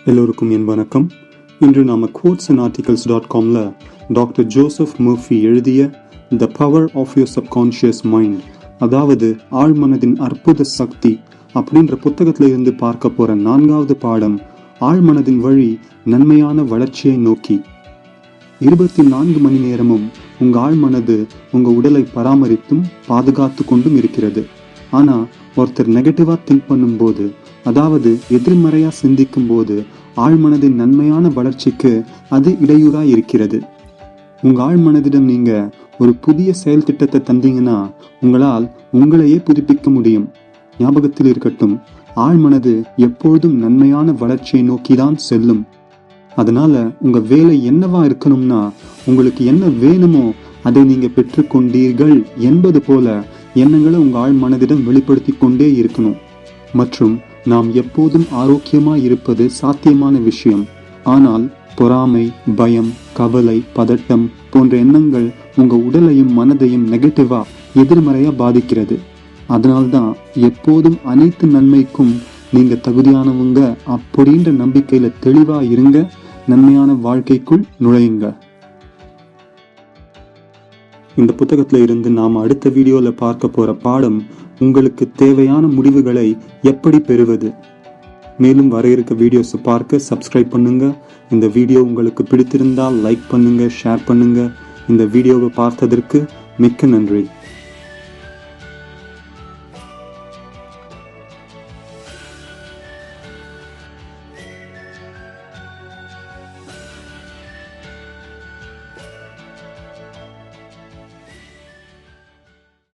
எல்லோருக்கும் என் வணக்கம். இன்று நாம quotesandarticles.comல டாக்டர் ஜோசப் மர்ஃபி எழுதிய the power of your subconscious mind, அதாவது ஆழ்மனதின் அற்புத சக்தி அப்படின்ற புத்தகத்துல இருந்து பார்க்க போற 4வது பாடம், ஆழ்மனதின் வழி நன்மையான வளர்ச்சியை நோக்கி. 24 மணி நேரமும் உங்க ஆழ்மனது உங்க உடலை பராமரித்தும் பாதுகாத்து கொண்டும் இருக்கிறது. ஆனா ஒருத்தர் நெகட்டிவா திங்க் பண்ணும்போது, அதாவது எதிர்மறையா சிந்திக்கும் போது ஆழ்மனதின் நன்மையான வளர்ச்சிக்கு அது இடையூறா இருக்கிறது. உங்க ஆழ்மனதிடம் நீங்க ஒரு புதிய செயல் திட்டத்தை தந்தீங்கன்னா உங்களால் உங்களையே புதுப்பிக்க முடியும். ஞாபகத்தில் இருக்கட்டும், ஆழ்மனது எப்பொழுதும் நன்மையான வளர்ச்சியை நோக்கிதான் செல்லும். அதனால உங்க வேலை என்னவா இருக்கணும்னா, உங்களுக்கு என்ன வேணுமோ அதை நீங்க பெற்றுக்கொண்டீர்கள் என்பது போல எண்ணங்களை உங்க ஆழ்மனதிடம் வெளிப்படுத்தி கொண்டே இருக்கணும். மற்றும் நாம் எப்போதும் ஆரோக்கியமாய் இருப்பது சாத்தியமான விஷயம். ஆனால் பொறாமை, பயம், கவலை, பதட்டம் போன்ற எண்ணங்கள் உங்க உடலையும் மனதையும் நெகட்டிவா, எதிர்மறையா பாதிக்கிறது. அதனால்தான் எப்போதும் அனைத்து நன்மைக்கும் நீங்க தகுதியானவங்க அப்படின்ற நம்பிக்கையில தெளிவா இருங்க. நன்மையான வாழ்க்கைக்குள் நுழையுங்க. இந்த புத்தகத்துல இருந்து நாம அடுத்த வீடியோல பார்க்க போற பாடம், உங்களுக்கு தேவையான முடிவுகளை எப்படி பெறுவது. மேலும் வர இருக்க வீடியோஸ் பார்க்க சப்ஸ்கிரைப் பண்ணுங்க. இந்த வீடியோ உங்களுக்கு பிடித்திருந்தால் லைக் பண்ணுங்க, ஷேர் பண்ணுங்க. இந்த வீடியோவை பார்த்ததற்கு மிக்க நன்றி.